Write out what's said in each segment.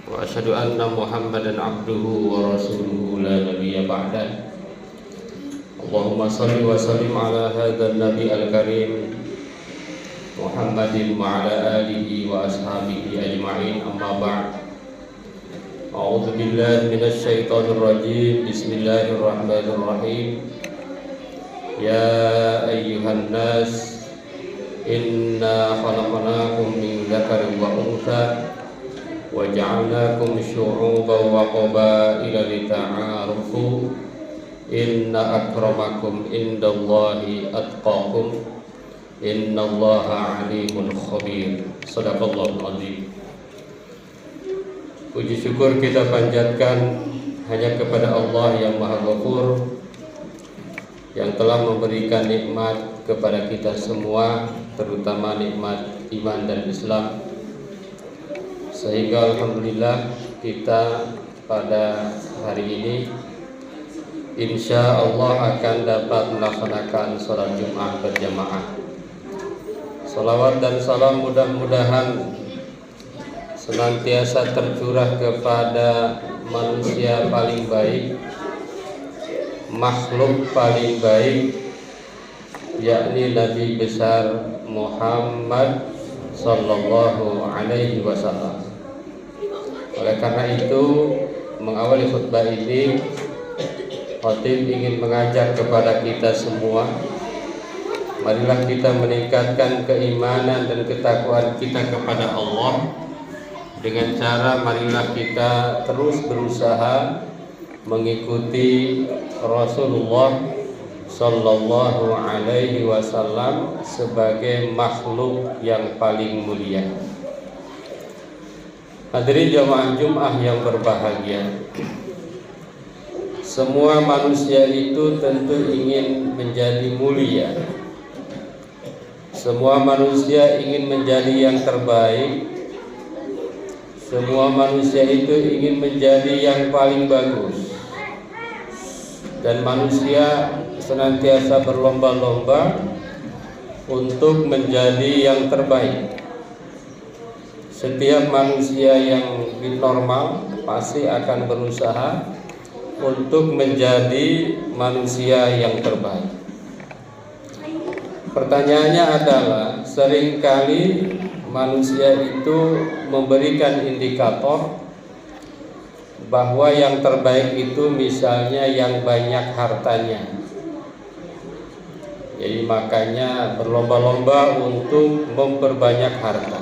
وأشهد أن محمدا عبده ورسوله لا نبي بعده. اللهم صل وسلم على هذا النبي الكريم محمد وعلى آله وأصحابه أجمعين. أما بعد، أعوذ بالله من الشيطان الرجيم. بسم الله الرحمن الرحيم. يا أيها الناس إنا خلقناكم من ذكر وأنثى وجعلناكم شعوبا وقبائل لتعارفوا إن أكرمكم عند الله أتقاكم إن الله عليم خبير. Sadaqallahul azim. Puji syukur kita panjatkan hanya kepada Allah yang Maha Ghafur, yang telah memberikan nikmat kepada kita semua, terutama nikmat iman dan Islam, sehingga alhamdulillah kita pada hari ini insya Allah akan dapat melaksanakan sholat Jumat berjamaah. Salawat dan salam mudah-mudahan senantiasa tercurah kepada manusia paling baik, makhluk paling baik, yakni Nabi besar Muhammad sallallahu alaihi wasallam. Oleh karena itu, mengawali khutbah ini, khatib ingin mengajak kepada kita semua, marilah kita meningkatkan keimanan dan ketakwaan kita kepada Allah dengan cara marilah kita terus berusaha mengikuti Rasulullah sallallahu alaihi wasallam sebagai makhluk yang paling mulia. Hadirin jamaah Jumat yang berbahagia, semua manusia itu tentu ingin menjadi mulia. Semua manusia ingin menjadi yang terbaik. Semua manusia itu ingin menjadi yang paling bagus. Dan manusia senantiasa berlomba-lomba untuk menjadi yang terbaik. Setiap manusia yang normal pasti akan berusaha untuk menjadi manusia yang terbaik. Pertanyaannya adalah, seringkali manusia itu memberikan indikator bahwa yang terbaik itu misalnya yang banyak hartanya. Jadi makanya berlomba-lomba untuk memperbanyak harta.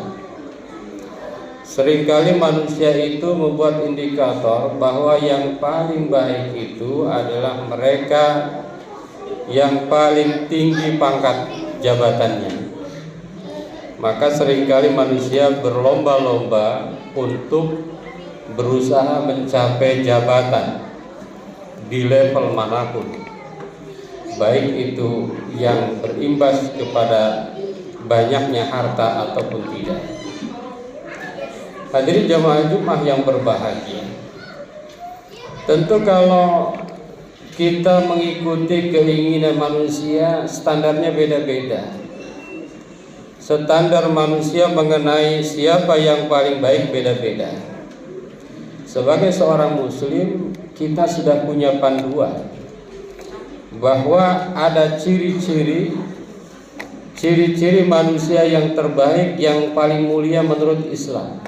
Seringkali manusia itu membuat indikator bahwa yang paling baik itu adalah mereka yang paling tinggi pangkat jabatannya. Maka seringkali manusia berlomba-lomba untuk berusaha mencapai jabatan di level manapun, baik itu yang berimbas kepada banyaknya harta ataupun tidak. Hadirin jamaah Jumat yang berbahagia, tentu kalau kita mengikuti keinginan manusia, standarnya beda-beda. Standar manusia mengenai siapa yang paling baik beda-beda. Sebagai seorang muslim, kita sudah punya panduan bahwa ada ciri-ciri manusia yang terbaik, yang paling mulia menurut Islam.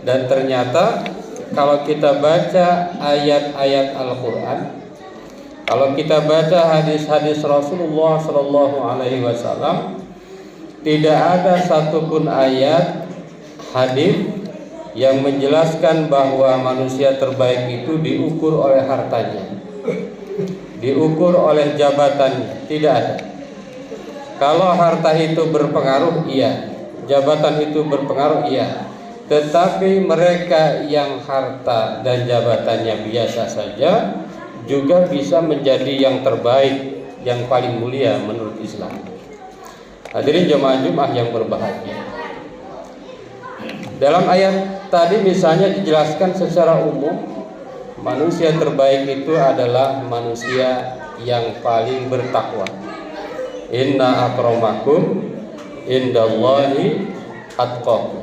Dan ternyata kalau kita baca ayat-ayat Al-Quran, kalau kita baca hadis-hadis Rasulullah Sallallahu Alaihi Wasallam, tidak ada satupun ayat hadis yang menjelaskan bahwa manusia terbaik itu diukur oleh hartanya, diukur oleh jabatannya. Tidak ada. Kalau harta itu berpengaruh, iya. Jabatan itu berpengaruh, iya. Tetapi mereka yang harta dan jabatannya biasa saja juga bisa menjadi yang terbaik, yang paling mulia menurut Islam. Hadirin jemaah Jumat yang berbahagia, dalam ayat tadi misalnya dijelaskan secara umum, manusia terbaik itu adalah manusia yang paling bertakwa. Inna akramakum indallahi atqakum.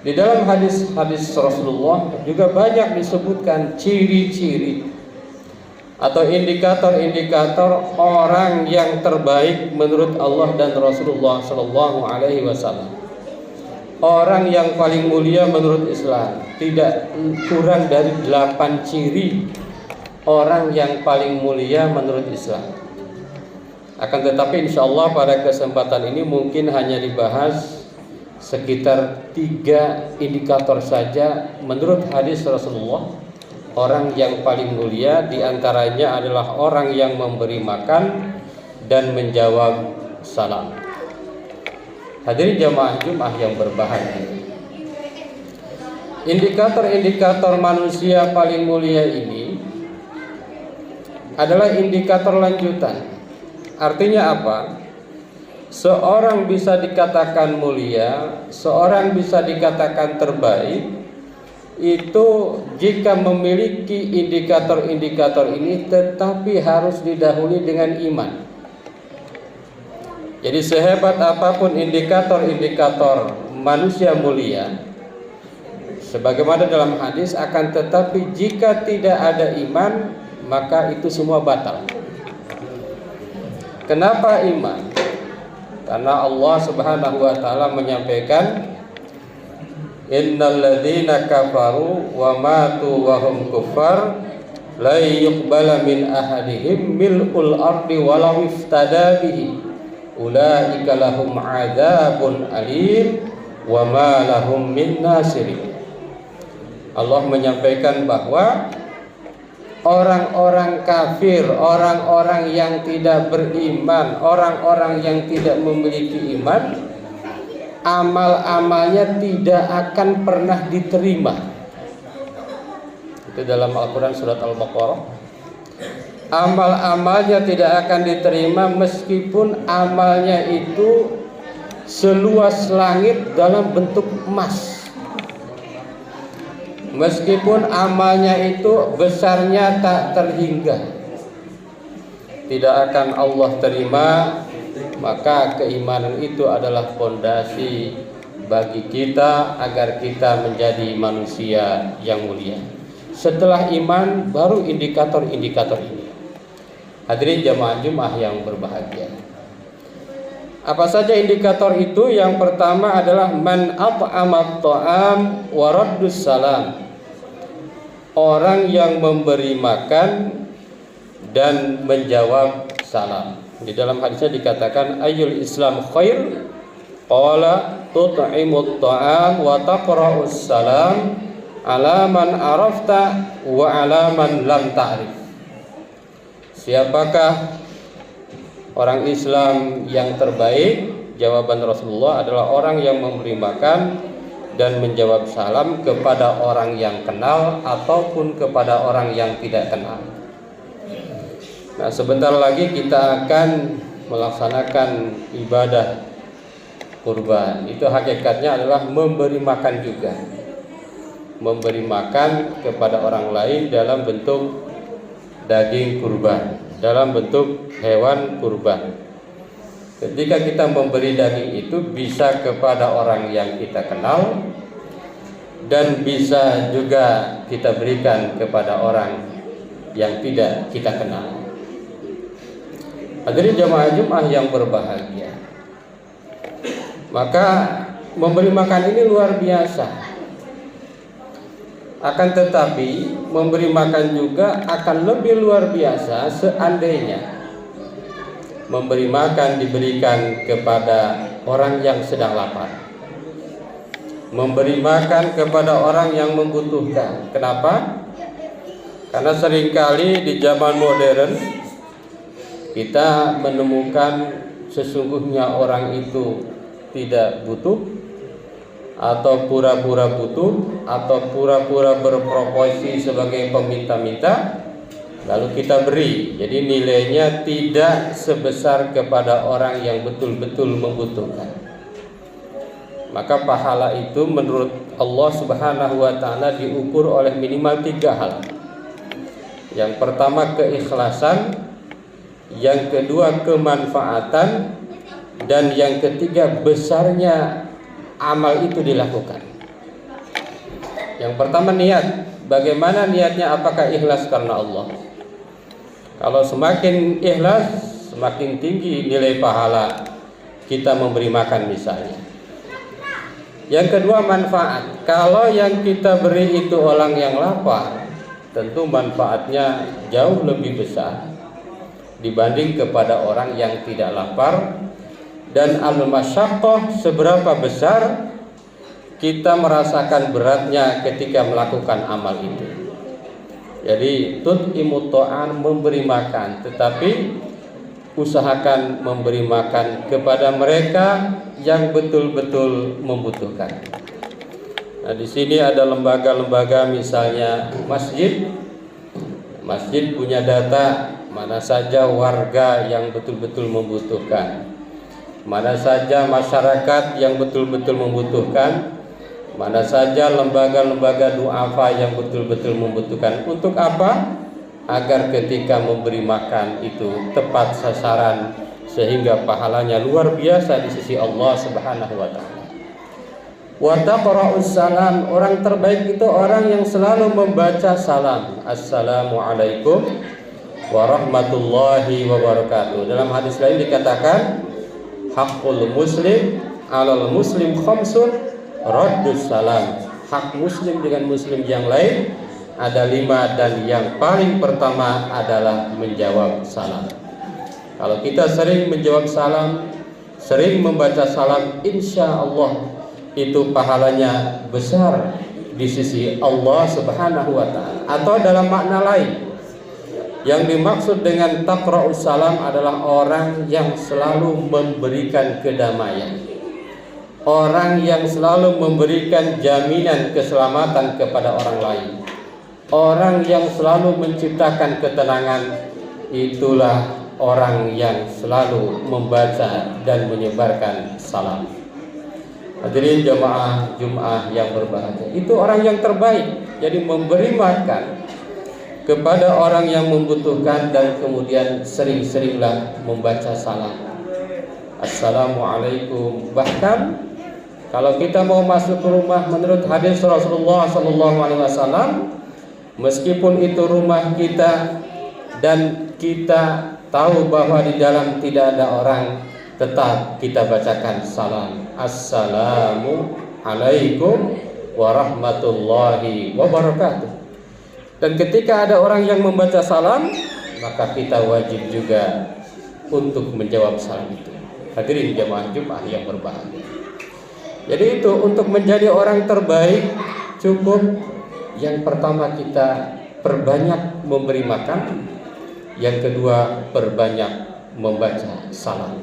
Di dalam hadis-hadis Rasulullah juga banyak disebutkan ciri-ciri atau indikator-indikator orang yang terbaik menurut Allah dan Rasulullah Shallallahu Alaihi Wasallam. Orang yang paling mulia menurut Islam, tidak kurang dari 8 ciri orang yang paling mulia menurut Islam. Akan tetapi insya Allah pada kesempatan ini mungkin hanya dibahas sekitar 3 indikator saja menurut hadis Rasulullah. Orang yang paling mulia diantaranya adalah orang yang memberi makan dan menjawab salam. Hadirin jamaah Jumat yang berbahagia, indikator-indikator manusia paling mulia ini adalah indikator lanjutan. Artinya apa? Seorang bisa dikatakan mulia, seorang bisa dikatakan terbaik, itu jika memiliki indikator-indikator ini tetapi harus didahului dengan iman. Jadi sehebat apapun indikator-indikator manusia mulia, sebagaimana dalam hadis, akan tetapi jika tidak ada iman, maka itu semua batal. Kenapa iman? Karena Allah Subhanahu wa taala menyampaikan, innal ladzina kafaru wa matu wa hum kuffar la yuqbala min ahadihim mil'ul ardi walau iftada bihi ulaika lahum adzabun alim wa ma lahum min nasirin. Allah menyampaikan bahwa orang-orang kafir, orang-orang yang tidak beriman, orang-orang yang tidak memiliki iman, amal-amalnya tidak akan pernah diterima. Itu dalam Al-Quran surat Al-Baqarah. Amal-amalnya tidak akan diterima meskipun amalnya itu seluas langit dalam bentuk emas. Meskipun amalnya itu besarnya tak terhingga, tidak akan Allah terima. Maka keimanan itu adalah fondasi bagi kita agar kita menjadi manusia yang mulia. Setelah iman baru indikator-indikator ini. Hadirin jamaah Jumat yang berbahagia, apa saja indikator itu? Yang pertama adalah man at'amat ta'am wa raddus salam. Orang yang memberi makan dan menjawab salam. Di dalam hadisnya dikatakan, ayyul Islam khair? Qala tut'imut ta'am wa taqra'us salam ala man arafta wa ala man lam ta'rif. Siapakah orang Islam yang terbaik? Jawaban Rasulullah adalah orang yang memberi makan dan menjawab salam kepada orang yang kenal ataupun kepada orang yang tidak kenal. Nah, sebentar lagi kita akan melaksanakan ibadah kurban. Itu hakikatnya adalah memberi makan juga. Memberi makan kepada orang lain dalam bentuk daging kurban, dalam bentuk hewan kurban. Ketika kita memberi daging itu bisa kepada orang yang kita kenal dan bisa juga kita berikan kepada orang yang tidak kita kenal. Hadirin jamaah Jumat yang berbahagia, maka memberi makan ini luar biasa. Akan tetapi memberi makan juga akan lebih luar biasa seandainya memberi makan diberikan kepada orang yang sedang lapar, memberi makan kepada orang yang membutuhkan. Kenapa? Karena seringkali di zaman modern kita menemukan sesungguhnya orang itu tidak butuh, atau pura-pura butuh, atau pura-pura berprofesi sebagai peminta-minta, lalu kita beri. Jadi nilainya tidak sebesar kepada orang yang betul-betul membutuhkan. Maka pahala itu menurut Allah Subhanahu wa taala diukur oleh minimal 3 hal. Yang pertama keikhlasan, yang kedua kemanfaatan, dan yang ketiga besarnya amal itu dilakukan. Yang pertama niat. Bagaimana niatnya? Apakah ikhlas karena Allah? Kalau semakin ikhlas, semakin tinggi nilai pahala kita memberi makan misalnya. Yang kedua manfaat. Kalau yang kita beri itu orang yang lapar, tentu manfaatnya jauh lebih besar dibanding kepada orang yang tidak lapar. Dan al-masyaqqah, seberapa besar kita merasakan beratnya ketika melakukan amal itu. Jadi tut'imut ta'am, memberi makan, tetapi usahakan memberi makan kepada mereka yang betul-betul membutuhkan. Nah, di sini ada lembaga-lembaga, misalnya masjid. Masjid punya data mana saja warga yang betul-betul membutuhkan, mana saja masyarakat yang betul-betul membutuhkan, mana saja lembaga-lembaga du'afa yang betul-betul membutuhkan. Untuk apa? Agar ketika memberi makan itu tepat sasaran, sehingga pahalanya luar biasa di sisi Allah Subhanahu wa taala. Wa taqra'us salam, orang terbaik itu orang yang selalu membaca salam. Assalamualaikum warahmatullahi wabarakatuh. Dalam hadis lain dikatakan, haqqul muslim 'alal muslim khamsun, raddus salam. Hak muslim dengan muslim yang lain ada 5, dan yang paling pertama adalah menjawab salam. Kalau kita sering menjawab salam, sering membaca salam, insya Allah itu pahalanya besar di sisi Allah Subhanahu wa ta'ala. Atau dalam makna lain, yang dimaksud dengan taqra'us salam adalah orang yang selalu memberikan kedamaian, orang yang selalu memberikan jaminan keselamatan kepada orang lain, orang yang selalu menciptakan ketenangan. Itulah orang yang selalu membaca dan menyebarkan salam. Hadirin jamaah Jumat yang berbahagia, itu orang yang terbaik. Jadi memberi makan kepada orang yang membutuhkan, dan kemudian sering-seringlah membaca salam. Assalamualaikum. Bahkan kalau kita mau masuk ke rumah, menurut hadis Rasulullah SAW, meskipun itu rumah kita dan kita tahu bahwa di dalam tidak ada orang, tetap kita bacakan salam. Assalamualaikum warahmatullahi wabarakatuh. Dan ketika ada orang yang membaca salam, maka kita wajib juga untuk menjawab salam itu. Hadirin jamaah Jumat yang berbahagia. Jadi itu, untuk menjadi orang terbaik cukup yang pertama kita perbanyak memberi makan, yang kedua perbanyak membaca salam.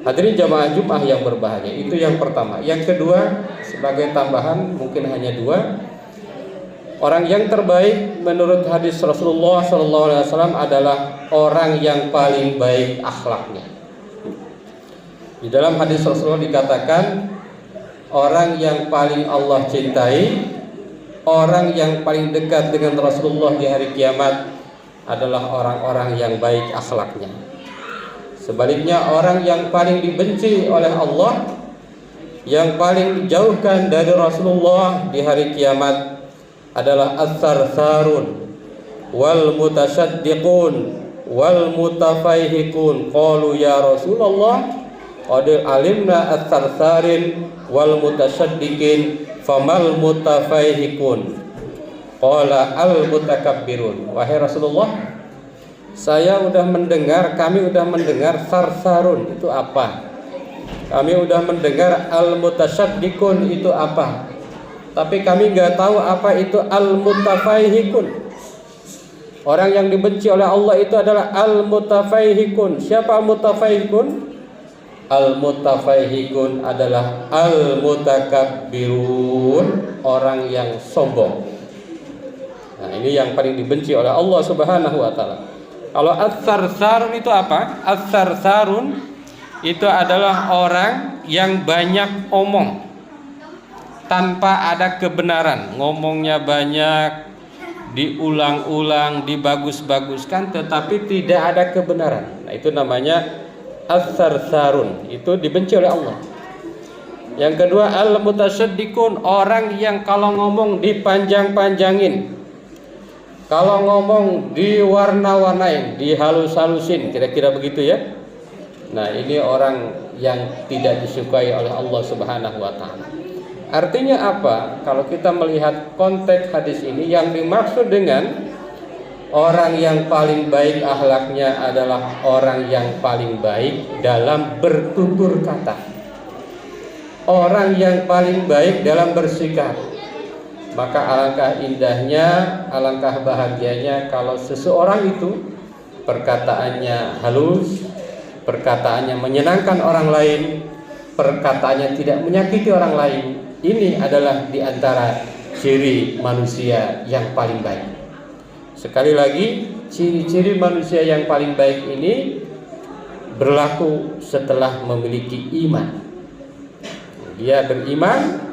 Hadirin jamaah Jumat yang berbahagia, itu yang pertama. Yang kedua, sebagai tambahan, mungkin hanya 2. Orang yang terbaik menurut hadis Rasulullah SAW adalah orang yang paling baik akhlaknya. Di dalam hadis Rasulullah dikatakan, orang yang paling Allah cintai, orang yang paling dekat dengan Rasulullah di hari kiamat adalah orang-orang yang baik akhlaknya. Sebaliknya, orang yang paling dibenci oleh Allah, yang paling dijauhkan dari Rasulullah di hari kiamat adalah as-sarsarun wal mutasaddiqun wal mutafaihiqun. Qalu ya Rasulullah, qad alimna as-sarsarin wal mutasaddiqin, famal mutafaihiqun? Qala al mutakabbirun. Wahai Rasulullah, kami udah mendengar sarsarun itu apa, kami udah mendengar al mutasaddiqun itu apa, tapi kami nggak tahu apa itu al mutafaihikun. Orang yang dibenci oleh Allah itu adalah al mutafaihikun. Siapa al mutafaihikun? Al mutafaihikun adalah al mutakabbirun, orang yang sombong. Nah, ini yang paling dibenci oleh Allah Subhanahu wa taala. Kalau as-sarsarun itu apa? As-sarsarun itu adalah orang yang banyak omong tanpa ada kebenaran. Ngomongnya banyak, diulang-ulang, dibagus-baguskan, tetapi tidak ada kebenaran. Nah, itu namanya as-sarsarun. Itu dibenci oleh Allah. Yang kedua, al-mutasyaddiqun, orang yang kalau ngomong dipanjang-panjangin, kalau ngomong diwarna-warnain, dihalus-halusin, kira-kira begitu ya. Nah, ini orang yang tidak disukai oleh Allah Subhanahu wa taala. Artinya apa? Kalau kita melihat konteks hadis ini, yang dimaksud dengan orang yang paling baik akhlaknya adalah orang yang paling baik dalam bertutur kata. Orang yang paling baik dalam bersikap. Maka alangkah indahnya, alangkah bahagianya kalau seseorang itu perkataannya halus, perkataannya menyenangkan orang lain, perkataannya tidak menyakiti orang lain. Ini adalah diantara ciri manusia yang paling baik. Sekali lagi, ciri-ciri manusia yang paling baik ini berlaku setelah memiliki iman. Dia beriman,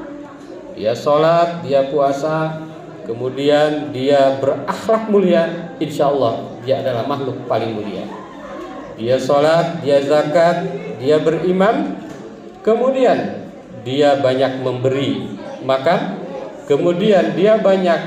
dia sholat, dia puasa, kemudian dia berakhlak mulia, insya Allah dia adalah makhluk paling mulia. Dia sholat, dia zakat, dia beriman, kemudian dia banyak memberi makan, kemudian dia banyak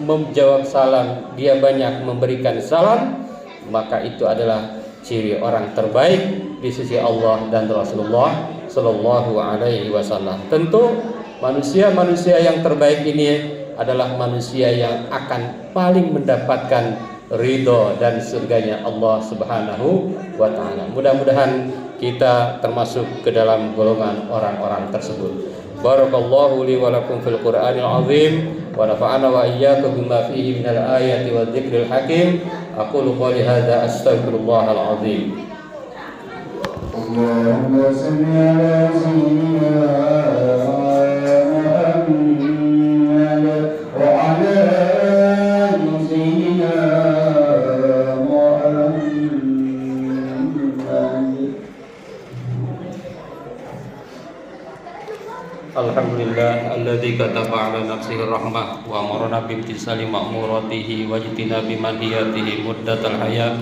menjawab salam, dia banyak memberikan salam, maka itu adalah ciri orang terbaik di sisi Allah dan Rasulullah Sallallahu Alaihi Wasallam. Tentu manusia-manusia yang terbaik ini adalah manusia yang akan paling mendapatkan ridho dan surganya Allah Subhanahu wa taala. Mudah-mudahan kita termasuk ke dalam golongan orang-orang tersebut. Barakallahu li wa lakum fil Qur'anil azim wa nafa'ana wa iyyakum bima fihi minal ayati wa dzikril hakim. Aqulu qouli hadza astaghfirullahal azim. Allahumma salli ala sayyidina Muhammad wa ala ali sayyidina Alhamdulillah alladzi kataba ala nafsihi rahmah wa amarna bimtisali ma'muratihi wa jtinabi manhiyatihi muddatal hayat.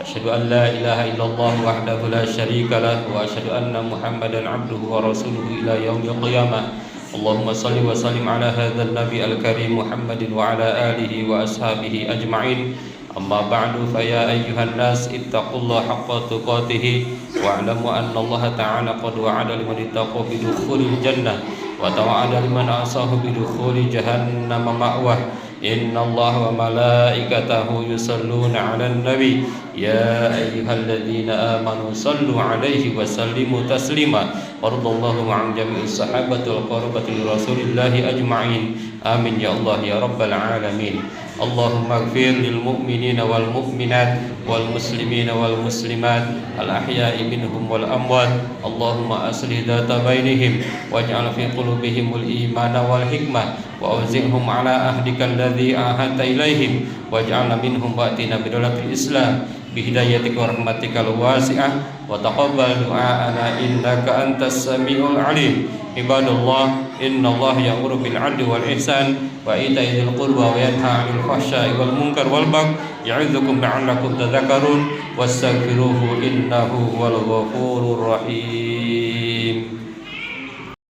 Asyhadu an la ilaha illallah wahdahu la syarika lah wa asyhadu anna Muhammadan abduhu wa rasuluhu ila yaumil qiyamah. Allahumma salli wa sallim ala hadzal nabi al-karim Muhammadin wa ala alihi wa ashabihi ajma'in. Amma ba'du fa ya ayyuhan nas ittaqullaha haqqa tuqatih wa'lamu anna Allah ta'ala qad wa'ada liman ittaqa bi dukhulil jannah wa tawa'ada liman asahu bi dukhuli jahannam ma'wah. Inna Allah wa malaikatahu yusalluna 'alan nabi ya ayyuhalladzina amanu sallu 'alaihi wa sallimu taslima. Radallahu 'an jami'is sahabati wal qarabati rasulillahi ajma'in. Amin ya Allah ya rabbal alamin. Allahumma ighfir lil mu'minina wal mu'minat wal muslimina wal muslimat al ahya'i minhum wal amwat. Allahumma aslih dhata bainihim waj'al fi qulubihimul imana wal hikmah wa awzi'hum ala ahdika alladhi ahadta ilaihim waj'alna minhum wa'tina bidolatil islam bihidayatika wa rahmatikal wasi'ah wa taqabbal du'a'ana innaka antas sami'ul alim. Ibadallah, innallaha ya'muru bil 'adli wal ihsan wa ita'i dzil qurba wa yanha 'anil fahsya'i wal munkar wal baghi ya'idzukum la'allakum tadhakkarun wastaghfiruhu innahu huwal ghafurur rahim.